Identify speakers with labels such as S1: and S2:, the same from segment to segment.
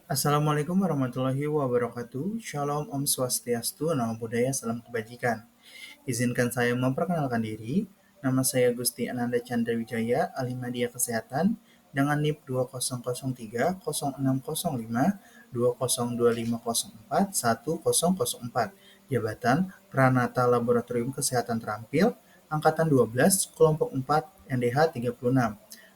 S1: Assalamualaikum warahmatullahi wabarakatuh. Shalom Om Swastiastu, Namo Buddhaya, Salam Kebajikan. Izinkan saya memperkenalkan diri. Nama saya Gusti Ananda Chandra Wijaya, ahli media kesehatan dengan NIP 2003 0605 202504 Jabatan Pranata Laboratorium Kesehatan Terampil Angkatan 12 Kelompok 4 NDH 36.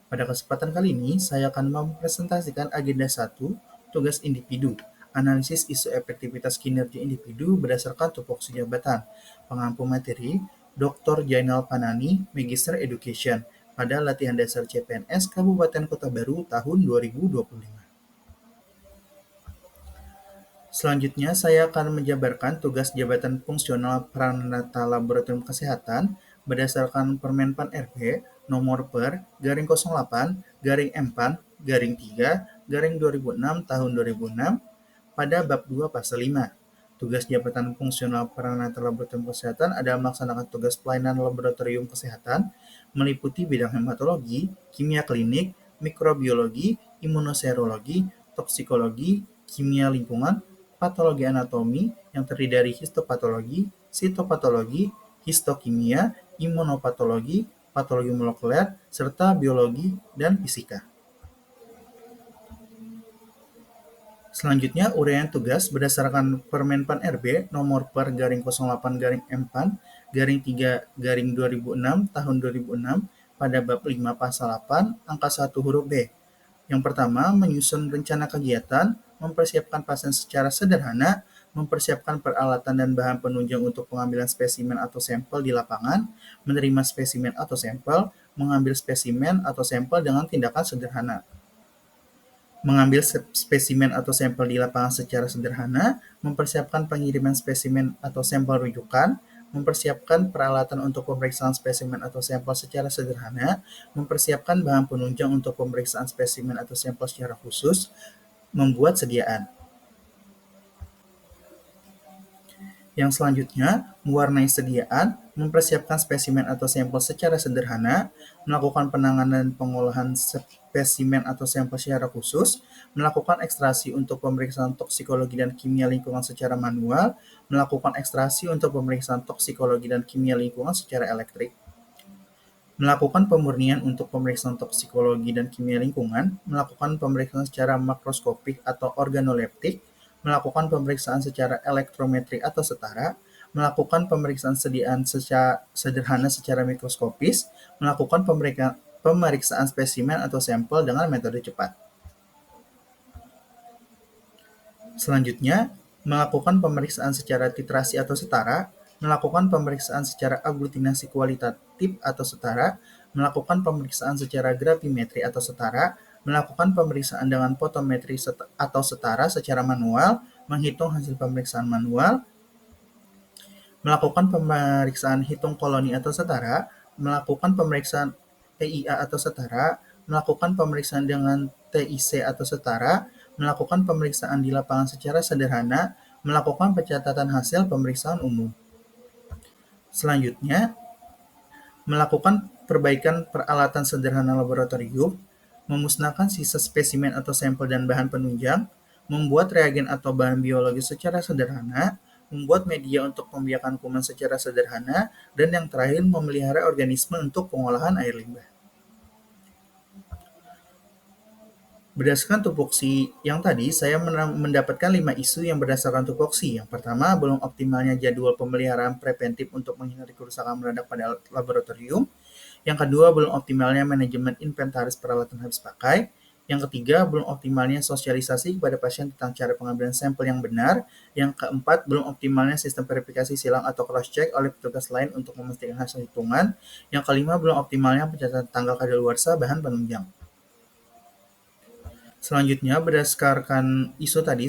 S1: Pada kesempatan kali ini, saya akan mempresentasikan agenda 1, tugas individu, analisis isu efektivitas kinerja individu berdasarkan tupoksi jabatan. Pengampu materi, Dr. Jainal Panani, Magister Education, pada latihan dasar CPNS Kabupaten Kota Baru tahun 2025. Selanjutnya, saya akan menjabarkan tugas jabatan fungsional Pranata Laboratorium Kesehatan berdasarkan Permenpan RB nomor per garing 08 garing M PAN garing 3 garing 2006 tahun 2006 pada bab 2 pasal 5. Tugas jabatan fungsional Pranata Laboratorium Kesehatan adalah melaksanakan tugas pelayanan laboratorium kesehatan meliputi bidang hematologi, kimia klinik, mikrobiologi, imunoserologi, toksikologi, kimia lingkungan, patologi anatomi yang terdiri dari histopatologi, sitopatologi, histokimia, imunopatologi, patologi molekuler, serta biologi dan fisika. Selanjutnya, uraian tugas berdasarkan Permenpan RB nomor per garing 08 garing M PAN garing 3 garing 2006 tahun 2006 pada bab 5 pasal 8 angka 1 huruf B. Yang pertama, menyusun rencana kegiatan, mempersiapkan pasien secara sederhana, mempersiapkan peralatan dan bahan penunjang untuk pengambilan spesimen atau sampel di lapangan, menerima spesimen atau sampel, mengambil spesimen atau sampel dengan tindakan sederhana. Mengambil spesimen atau sampel di lapangan secara sederhana, mempersiapkan pengiriman spesimen atau sampel rujukan, mempersiapkan peralatan untuk pemeriksaan spesimen atau sampel secara sederhana, mempersiapkan bahan penunjang untuk pemeriksaan spesimen atau sampel secara khusus, membuat sediaan. Yang selanjutnya, mewarnai sediaan, mempersiapkan spesimen atau sampel secara sederhana, melakukan penanganan dan pengolahan spesimen atau sampel secara khusus, melakukan ekstraksi untuk pemeriksaan toksikologi dan kimia lingkungan secara manual, melakukan ekstraksi untuk pemeriksaan toksikologi dan kimia lingkungan secara elektrik, melakukan pemurnian untuk pemeriksaan toksikologi dan kimia lingkungan, melakukan pemeriksaan secara makroskopik atau organoleptik, melakukan pemeriksaan secara elektrometri atau setara, melakukan pemeriksaan sediaan secara sederhana secara mikroskopis, melakukan pemeriksaan spesimen atau sampel dengan metode cepat. Selanjutnya, melakukan pemeriksaan secara titrasi atau setara, melakukan pemeriksaan secara aglutinasi kualitatif atau setara, melakukan pemeriksaan secara gravimetri atau setara, melakukan pemeriksaan dengan fotometri atau setara secara manual, menghitung hasil pemeriksaan manual, melakukan pemeriksaan hitung koloni atau setara, melakukan pemeriksaan EIA atau setara, melakukan pemeriksaan dengan TIC atau setara, melakukan pemeriksaan di lapangan secara sederhana, melakukan pencatatan hasil pemeriksaan umum. Selanjutnya, melakukan perbaikan peralatan sederhana laboratorium, memusnahkan sisa spesimen atau sampel dan bahan penunjang, membuat reagen atau bahan biologi secara sederhana, membuat media untuk pembiakan kuman secara sederhana, dan yang terakhir memelihara organisme untuk pengolahan air limbah. Berdasarkan tupoksi yang tadi, saya mendapatkan 5 isu yang berdasarkan tupoksi. Yang pertama, belum optimalnya jadwal pemeliharaan preventif untuk menghindari kerusakan mendadak pada laboratorium. Yang kedua, belum optimalnya manajemen inventaris peralatan habis pakai. Yang ketiga, belum optimalnya sosialisasi kepada pasien tentang cara pengambilan sampel yang benar. Yang keempat, belum optimalnya sistem verifikasi silang atau cross-check oleh petugas lain untuk memastikan hasil hitungan. Yang kelima, belum optimalnya pencatatan tanggal kadaluarsa bahan penunjang. Selanjutnya, berdasarkan isu tadi,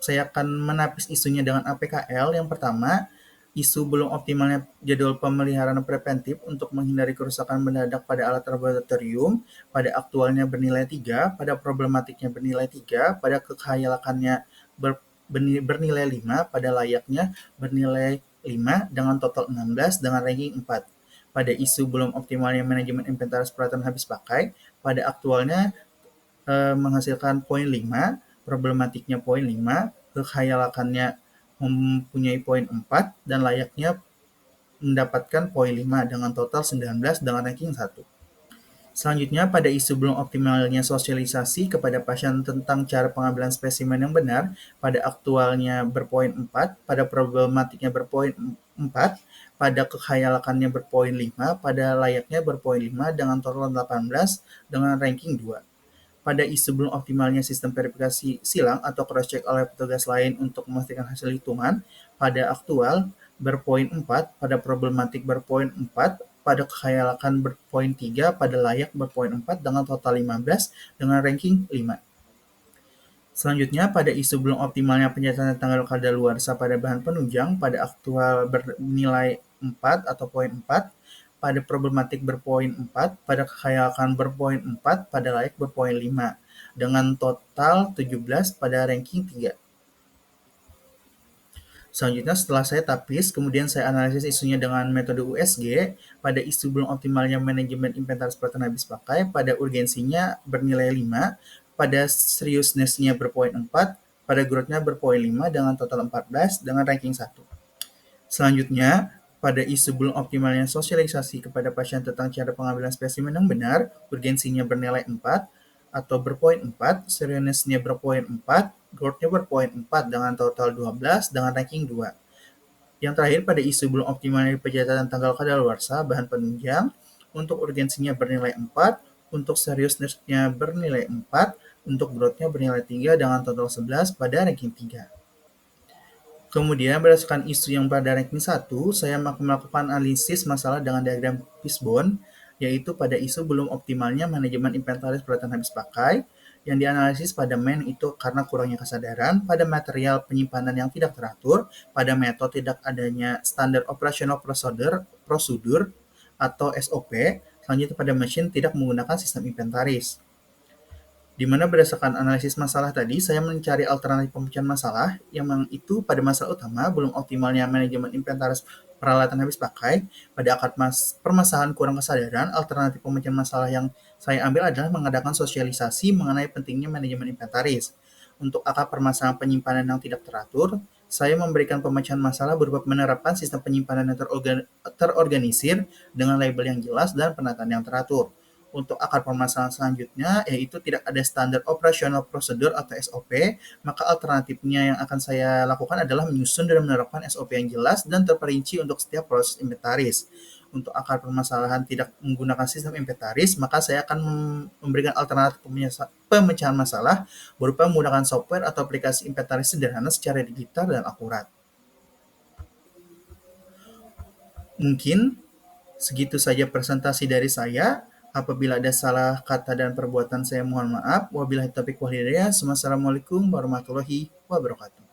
S1: saya akan menapis isunya dengan APKL. Yang pertama, isu belum optimalnya jadwal pemeliharaan preventif untuk menghindari kerusakan mendadak pada alat laboratorium, pada aktualnya bernilai 3, pada problematiknya bernilai 3, pada kekhayalakannya bernilai 5, pada layaknya bernilai 5, dengan total 16, dengan ranking 4. Pada isu belum optimalnya manajemen inventaris peralatan habis pakai, pada aktualnya menghasilkan poin 5, problematiknya poin 5, kekhayalakannya mempunyai poin 4, dan layaknya mendapatkan poin 5 dengan total 19 dengan ranking 1. Selanjutnya, pada isu belum optimalnya sosialisasi kepada pasien tentang cara pengambilan spesimen yang benar, pada aktualnya berpoin 4, pada problematiknya berpoin 4, pada kekhayalakannya berpoin 5, pada layaknya berpoin 5 dengan total 18 dengan ranking 2. Pada isu belum optimalnya sistem verifikasi silang atau cross-check oleh petugas lain untuk memastikan hasil hitungan, pada aktual berpoin 4, pada problematik berpoin 4, pada kekhayalakan berpoin 3, pada layak berpoin 4 dengan total 15 dengan ranking 5. Selanjutnya, pada isu belum optimalnya penyelesaian tanggal kadaluarsa pada bahan penunjang, pada aktual bernilai 4 atau poin 4, pada problematik berpoin 4, pada kekhayalakan berpoin 4, pada layak berpoin 5, dengan total 17 pada ranking 3. Selanjutnya, setelah saya tapis, kemudian saya analisis isunya dengan metode USG. Pada isu belum optimalnya manajemen inventaris peralatan habis pakai, pada urgensinya bernilai 5, pada seriousness-nya berpoin 4, pada growth-nya berpoin 5 dengan total 14 dengan ranking 1. Selanjutnya, pada isu belum optimalnya sosialisasi kepada pasien tentang cara pengambilan spesimen yang benar, urgensinya bernilai 4 atau berpoin 4, seriousness-nya berpoin 4, growth-nya berpoin 4 dengan total 12 dengan ranking 2. Yang terakhir, pada isu belum optimalnya pencatatan tanggal kadaluarsa bahan penunjang, untuk urgensinya bernilai 4, untuk seriousness-nya bernilai 4, untuk growth-nya bernilai 3 dengan total 11 pada ranking 3. Kemudian berdasarkan isu yang pada ranking 1, saya melakukan analisis masalah dengan diagram fishbone, yaitu pada isu belum optimalnya manajemen inventaris peralatan habis pakai, yang dianalisis pada main itu karena kurangnya kesadaran, pada material penyimpanan yang tidak teratur, pada metode tidak adanya standar operasional prosedur atau SOP, selanjutnya pada mesin tidak menggunakan sistem inventaris. Di mana berdasarkan analisis masalah tadi, saya mencari alternatif pemecahan masalah, yang itu pada masalah utama belum optimalnya manajemen inventaris peralatan habis pakai. Pada akar permasalahan kurang kesadaran, alternatif pemecahan masalah yang saya ambil adalah mengadakan sosialisasi mengenai pentingnya manajemen inventaris. Untuk akar permasalahan penyimpanan yang tidak teratur, saya memberikan pemecahan masalah berupa menerapkan sistem penyimpanan yang terorganisir dengan label yang jelas dan penataan yang teratur. Untuk akar permasalahan selanjutnya, yaitu tidak ada standar operasional prosedur atau SOP, maka alternatifnya yang akan saya lakukan adalah menyusun dan menerapkan SOP yang jelas dan terperinci untuk setiap proses inventaris. Untuk akar permasalahan tidak menggunakan sistem inventaris, maka saya akan memberikan alternatif pemecahan masalah berupa menggunakan software atau aplikasi inventaris sederhana secara digital dan akurat. Mungkin segitu saja presentasi dari saya. Apabila ada salah kata dan perbuatan saya mohon maaf. Wabillahi taufiq wal hidayah. Wassalamualaikum warahmatullahi wabarakatuh.